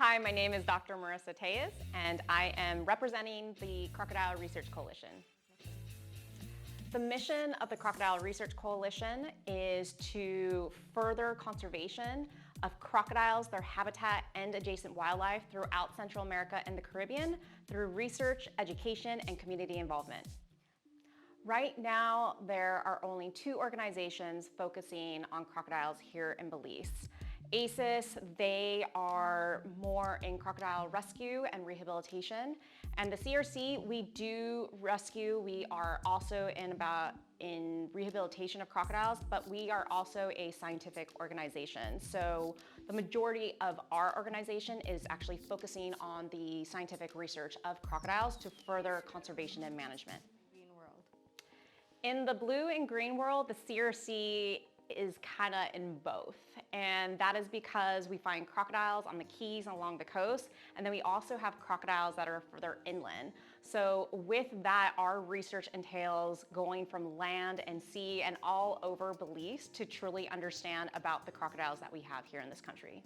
Hi, my name is Dr. Marisa Tellez, and I am representing the Crocodile Research Coalition. The mission of the Crocodile Research Coalition is to further conservation of crocodiles, their habitat, and adjacent wildlife throughout Central America and the Caribbean through research, education, and community involvement. Right now, there are only 2 organizations focusing on crocodiles here in Belize. ACES, they are more in crocodile rescue and rehabilitation. And the CRC, we do rescue. We are also in rehabilitation of crocodiles, but we are also a scientific organization. So the majority of our organization is actually focusing on the scientific research of crocodiles to further conservation and management. In the blue and green world, the CRC is kind of in both. And that is because we find crocodiles on the Keys and along the coast. And then we also have crocodiles that are further inland. So with that, our research entails going from land and sea and all over Belize to truly understand about the crocodiles that we have here in this country.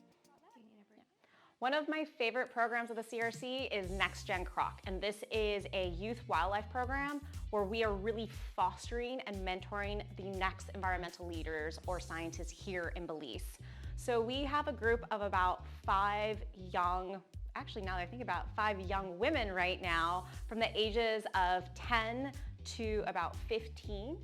One of my favorite programs of the CRC is Next Gen Croc, and this is a youth wildlife program where we are really fostering and mentoring the next environmental leaders or scientists here in Belize. So we have a group of about 5 young, actually now that I think about 5 young women right now from the ages of 10 to about 15.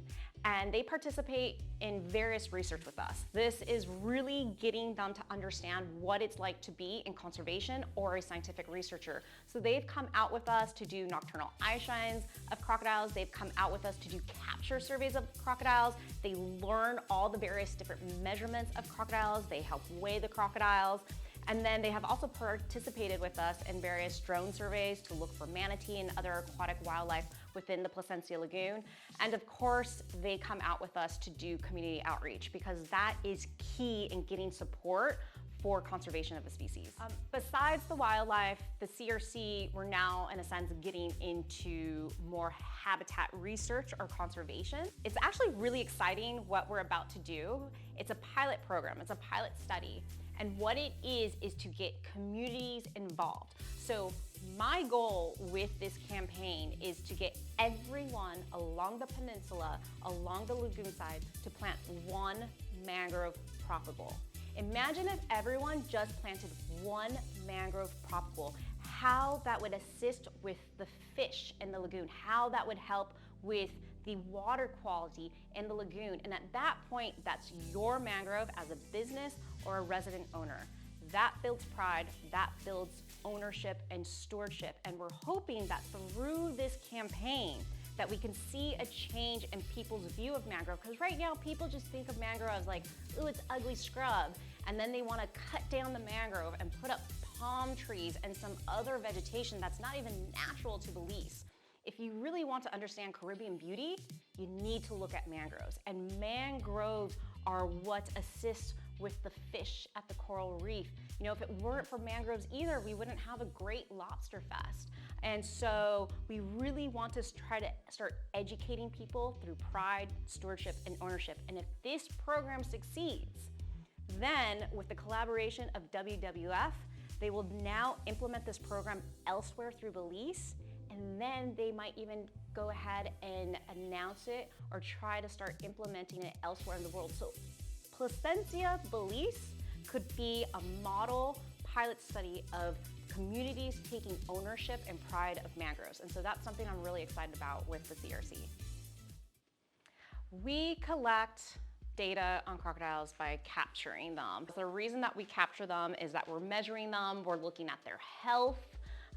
And they participate in various research with us. This is really getting them to understand what it's like to be in conservation or a scientific researcher. So they've come out with us to do nocturnal eye shines of crocodiles. They've come out with us to do capture surveys of crocodiles. They learn all the various different measurements of crocodiles. They help weigh the crocodiles. And then they have also participated with us in various drone surveys to look for manatee and other aquatic wildlife within the Placencia Lagoon. And of course, they come out with us to do community outreach because that is key in getting support for conservation of the species. Besides the wildlife, the CRC, we're now in a sense getting into more habitat research or conservation. It's actually really exciting what we're about to do. It's a pilot program, it's a pilot study. And what it is to get communities involved. So my goal with this campaign is to get everyone along the peninsula, along the lagoon side, to plant 1 mangrove propagule. Imagine if everyone just planted 1 mangrove propagule, how that would assist with the fish in the lagoon, how that would help with the water quality in the lagoon. And at that point, that's your mangrove as a business or a resident owner. That builds pride, that builds ownership and stewardship. And we're hoping that through this campaign that we can see a change in people's view of mangrove. Because right now, people just think of mangrove as like, ooh, it's ugly scrub. And then they want to cut down the mangrove and put up palm trees and some other vegetation that's not even natural to Belize. If you really want to understand Caribbean beauty, you need to look at mangroves. And mangroves are what assists with the fish at the coral reef. You know, if it weren't for mangroves either, we wouldn't have a great lobster fest. And so we really want to try to start educating people through pride, stewardship, and ownership. And if this program succeeds, then with the collaboration of WWF, they will now implement this program elsewhere through Belize. And then they might even go ahead and announce it or try to start implementing it elsewhere in the world. So Placencia, Belize could be a model pilot study of communities taking ownership and pride of mangroves. And so that's something I'm really excited about with the CRC. We collect data on crocodiles by capturing them. The reason that we capture them is that we're measuring them, we're looking at their health,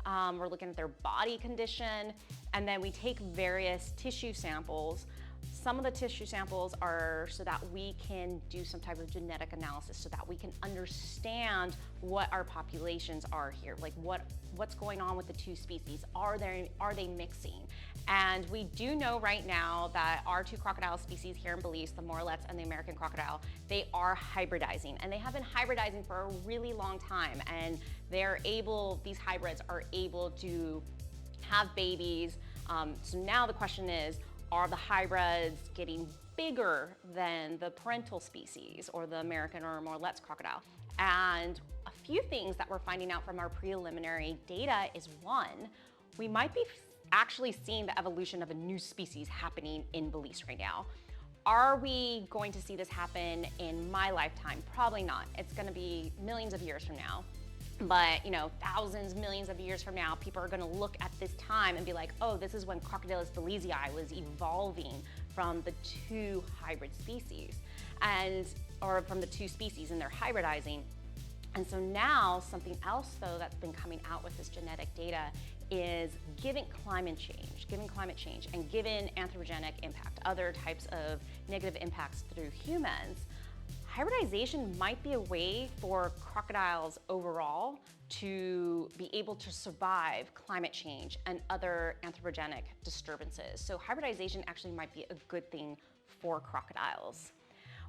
we're looking at their body condition, and then we take various tissue samples. Some of the tissue samples are so that we can do some type of genetic analysis so that we can understand what our populations are here, like what's going on with the 2 species. Are they mixing? And we do know right now that our 2 crocodile species here in Belize, the Morlets and the American crocodile, they are hybridizing, and they have been hybridizing for a really long time. And these hybrids are able to have babies. So now the question is, are the hybrids getting bigger than the parental species or the American or Morlet's crocodile? And few things that we're finding out from our preliminary data is, one, we might be actually seeing the evolution of a new species happening in Belize right now. Are we going to see this happen in my lifetime? Probably not. It's going to be millions of years from now. But, thousands, millions of years from now, people are going to look at this time and be like, oh, this is when Crocodilus belizii was evolving from the two hybrid species, or from the two species, and they're hybridizing. And so now something else, though, that's been coming out with this genetic data is given climate change and given anthropogenic impact, other types of negative impacts through humans, hybridization might be a way for crocodiles overall to be able to survive climate change and other anthropogenic disturbances. So hybridization actually might be a good thing for crocodiles.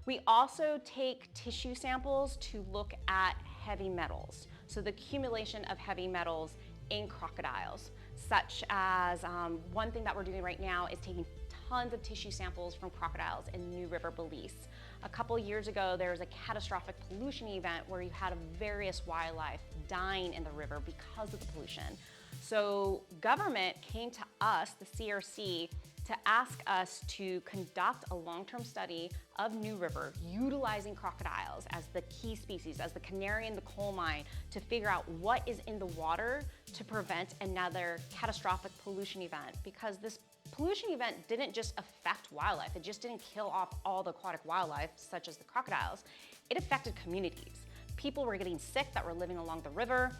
We also take tissue samples to look at heavy metals. So the accumulation of heavy metals in crocodiles, such as one thing that we're doing right now is taking tons of tissue samples from crocodiles in New River, Belize. A couple years ago, there was a catastrophic pollution event where you had various wildlife dying in the river because of the pollution. So government came to us, the CRC, to ask us to conduct a long-term study of New River utilizing crocodiles as the key species, as the canary in the coal mine, to figure out what is in the water to prevent another catastrophic pollution event. Because this pollution event didn't just affect wildlife, it just didn't kill off all the aquatic wildlife, such as the crocodiles. It affected communities. People were getting sick that were living along the river.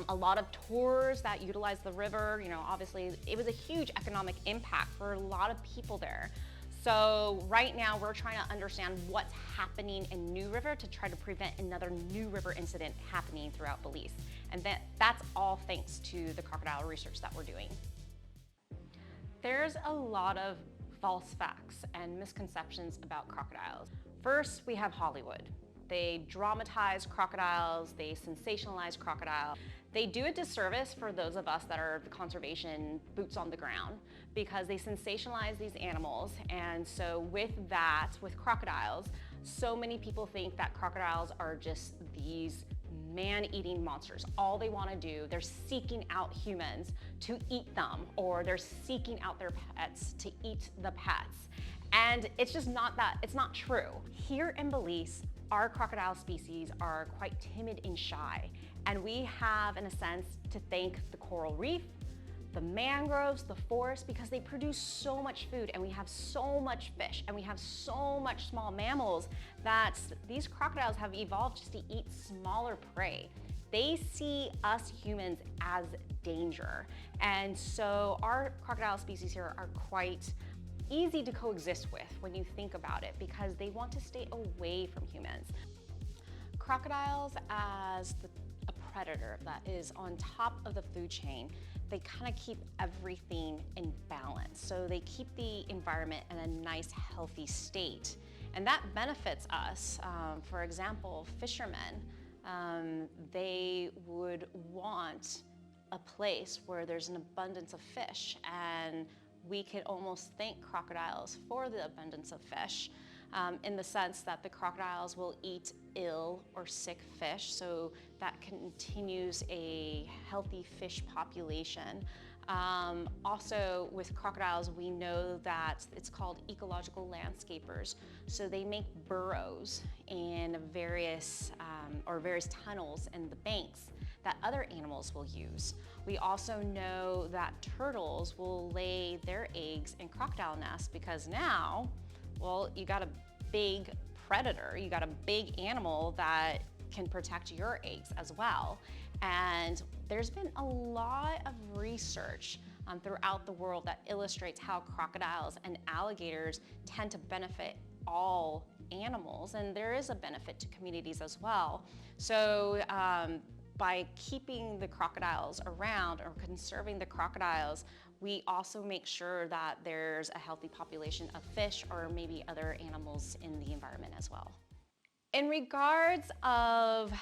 A lot of tours that utilize the river, obviously it was a huge economic impact for a lot of people there. So right now we're trying to understand what's happening in New River to try to prevent another New River incident happening throughout Belize. And that's all thanks to the crocodile research that we're doing. There's a lot of false facts and misconceptions about crocodiles. First, we have Hollywood. They dramatize crocodiles, they sensationalize crocodiles. They do a disservice for those of us that are the conservation boots on the ground, because they sensationalize these animals. And so with crocodiles, so many people think that crocodiles are just these man-eating monsters. All they want to do, they're seeking out humans to eat them, or they're seeking out their pets to eat the pets. And it's just not that, it's not true. Here in Belize, our crocodile species are quite timid and shy, and we have, in a sense, to thank the coral reef, the mangroves, the forest, because they produce so much food, and we have so much fish, and we have so much small mammals that these crocodiles have evolved just to eat smaller prey. They see us humans as danger, and so our crocodile species here are quite easy to coexist with when you think about it, because they want to stay away from humans. Crocodiles, as a predator that is on top of the food chain, they kind of keep everything in balance. So they keep the environment in a nice, healthy state. And that benefits us. For example, fishermen, they would want a place where there's an abundance of fish, and we could almost thank crocodiles for the abundance of fish, in the sense that the crocodiles will eat ill or sick fish, so that continues a healthy fish population. Also, with crocodiles, we know that it's called ecological landscapers. So they make burrows in various tunnels in the banks that other animals will use. We also know that turtles will lay their eggs in crocodile nests, because now, well, you got a big predator, you got a big animal that can protect your eggs as well. And there's been a lot of research throughout the world that illustrates how crocodiles and alligators tend to benefit all animals, and there is a benefit to communities as well. So by keeping the crocodiles around or conserving the crocodiles, we also make sure that there's a healthy population of fish or maybe other animals in the environment as well. In regards of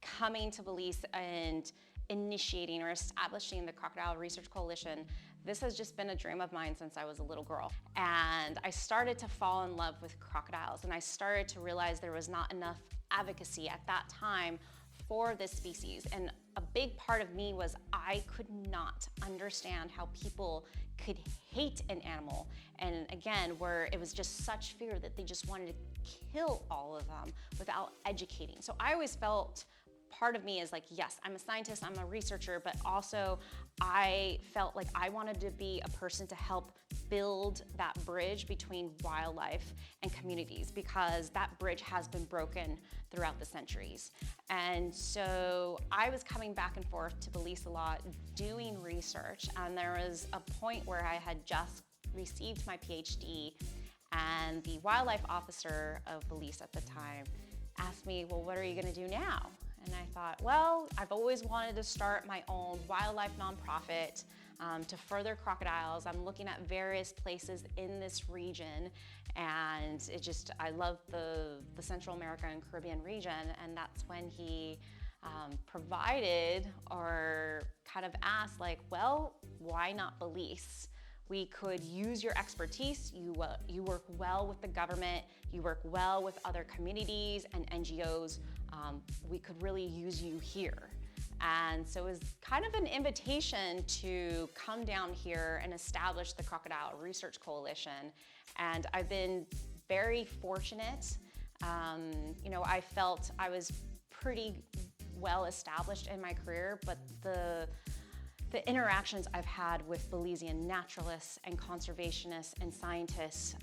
coming to Belize and initiating or establishing the Crocodile Research Coalition, this has just been a dream of mine since I was a little girl. And I started to fall in love with crocodiles, and I started to realize there was not enough advocacy at that time for this species. And a big part of me was I could not understand how people could hate an animal. And again, where it was just such fear that they just wanted to kill all of them without educating. So I always felt part of me is like, yes, I'm a scientist, I'm a researcher, but also I felt like I wanted to be a person to help build that bridge between wildlife and communities, because that bridge has been broken throughout the centuries. And so I was coming back and forth to Belize a lot, doing research, and there was a point where I had just received my PhD, and the wildlife officer of Belize at the time asked me, well, what are you gonna do now? And I thought, well, I've always wanted to start my own wildlife nonprofit to further crocodiles. I'm looking at various places in this region, and I love the Central America and Caribbean region, and that's when he provided or kind of asked, like, well, why not Belize? We could use your expertise. You work well with the government, you work well with other communities and NGOs. We could really use you here. And so it was kind of an invitation to come down here and establish the Crocodile Research Coalition. And I've been very fortunate. I felt I was pretty well established in my career, but the interactions I've had with Belizean naturalists and conservationists and scientists,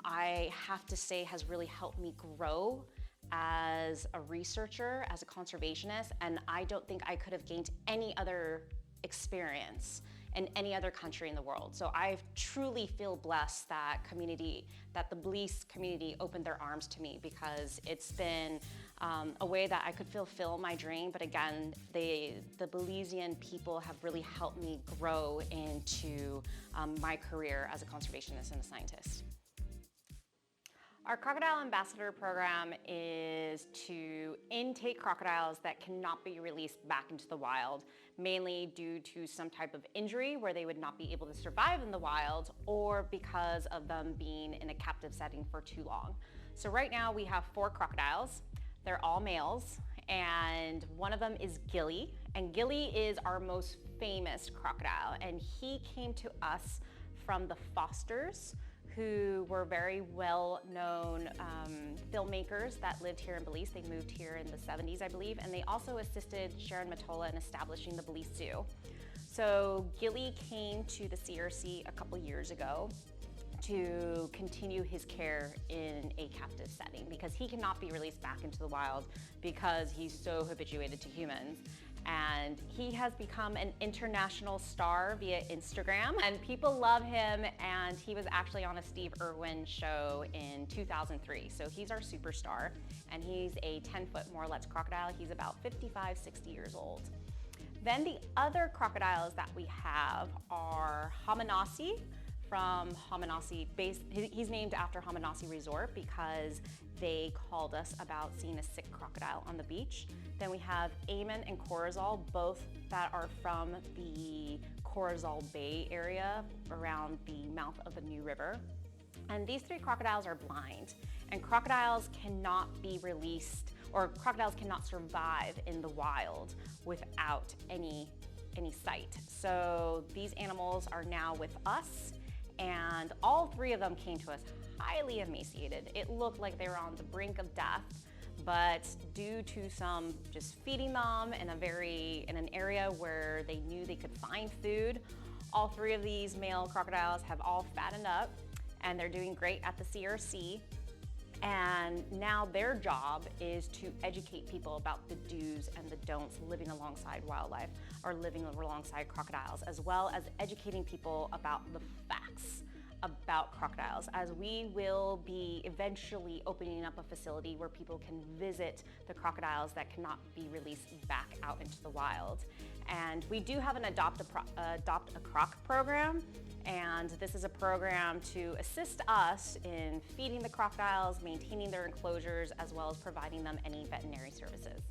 I have to say has really helped me grow as a researcher, as a conservationist, and I don't think I could have gained any other experience in any other country in the world. So I truly feel blessed that the Belize community opened their arms to me, because it's been a way that I could fulfill my dream. But again, the Belizean people have really helped me grow into my career as a conservationist and a scientist. Our Crocodile Ambassador program is to intake crocodiles that cannot be released back into the wild, mainly due to some type of injury where they would not be able to survive in the wild, or because of them being in a captive setting for too long. So right now we have 4 crocodiles. They're all males, and one of them is Gilly, and Gilly is our most famous crocodile, and he came to us from the Fosters, who were very well-known filmmakers that lived here in Belize. They moved here in the 70s, I believe, and they also assisted Sharon Matola in establishing the Belize Zoo. So Gilly came to the CRC a couple years ago to continue his care in a captive setting, because he cannot be released back into the wild because he's so habituated to humans. And he has become an international star via Instagram, and people love him, and he was actually on a Steve Irwin show in 2003. So he's our superstar, and he's a 10-foot Morlet's crocodile. He's about 55, 60 years old. Then the other crocodiles that we have are Hamanasi from Hamanasi. He's named after Hamanasi Resort because they called us about seeing a sick crocodile on the beach. Then we have Aemon and Corozal, both that are from the Corozal Bay area around the mouth of the New River. And these 3 crocodiles are blind, and crocodiles cannot be released, or crocodiles cannot survive in the wild without any sight. So these animals are now with us, and all 3 of them came to us highly emaciated. It looked like they were on the brink of death, but due to some just feeding them in an area where they knew they could find food, all 3 of these male crocodiles have all fattened up, and they're doing great at the CRC. And now their job is to educate people about the do's and the don'ts living alongside wildlife, or living alongside crocodiles, as well as educating people about the facts about crocodiles, as we will be eventually opening up a facility where people can visit the crocodiles that cannot be released back out into the wild. And we do have an Adopt a Croc program, and this is a program to assist us in feeding the crocodiles, maintaining their enclosures, as well as providing them any veterinary services.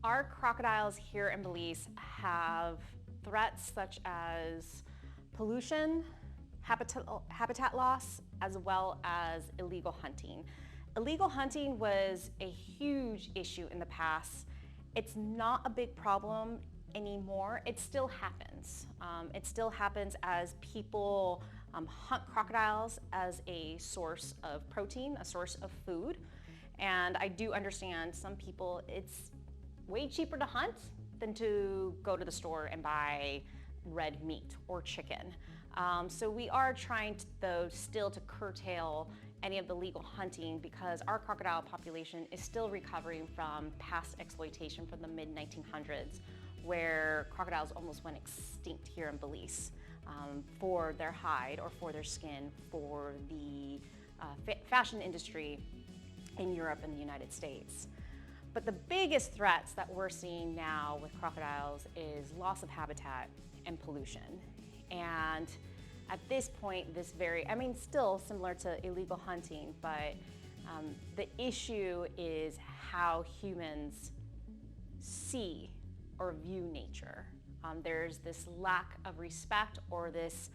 Our crocodiles here in Belize have threats such as pollution, habitat loss, as well as illegal hunting. Illegal hunting was a huge issue in the past. It's not a big problem anymore. It still happens. It still happens as people hunt crocodiles as a source of protein, a source of food. And I do understand some people, it's way cheaper to hunt than to go to the store and buy red meat or chicken. So we are trying to, though, still to curtail any of the legal hunting because our crocodile population is still recovering from past exploitation from the mid-1900s, where crocodiles almost went extinct here in Belize for their hide or for their skin for the fashion industry in Europe and the United States. But the biggest threats that we're seeing now with crocodiles is loss of habitat and pollution. And at this point, still similar to illegal hunting, but the issue is how humans see or view nature. There's this lack of respect or this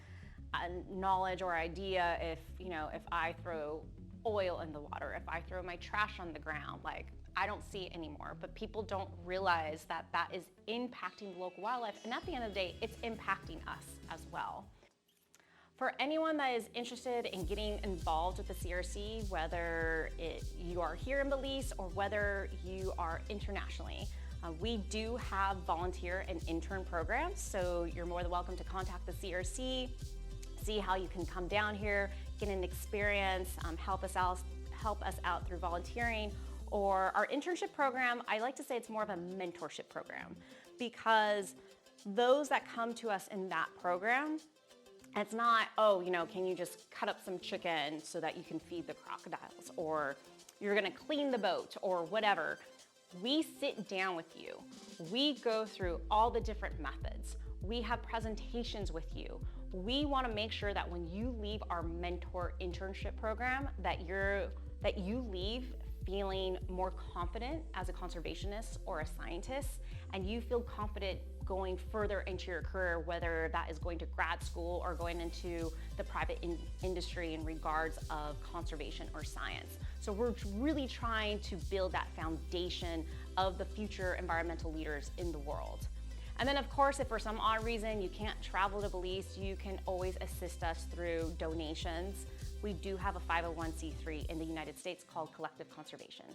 knowledge or idea if I throw oil in the water, if I throw my trash on the ground, I don't see it anymore. But people don't realize that that is impacting local wildlife, and at the end of the day, it's impacting us as well. For anyone that is interested in getting involved with the CRC, whether you are here in Belize or whether you are internationally, we do have volunteer and intern programs, so you're more than welcome to contact the CRC, see how you can come down here, get an experience, help us out through volunteering. Or our internship program, I like to say it's more of a mentorship program, because those that come to us in that program, it's not, can you just cut up some chicken so that you can feed the crocodiles, or you're gonna clean the boat, or whatever. We sit down with you. We go through all the different methods. We have presentations with you. We wanna make sure that when you leave our mentor internship program, that you leave feeling more confident as a conservationist or a scientist, and you feel confident going further into your career, whether that is going to grad school or going into the private industry in regards of conservation or science. So we're really trying to build that foundation of the future environmental leaders in the world. And then of course, if for some odd reason you can't travel to Belize, you can always assist us through donations. We do have a 501c3 in the United States called Collective Conservation.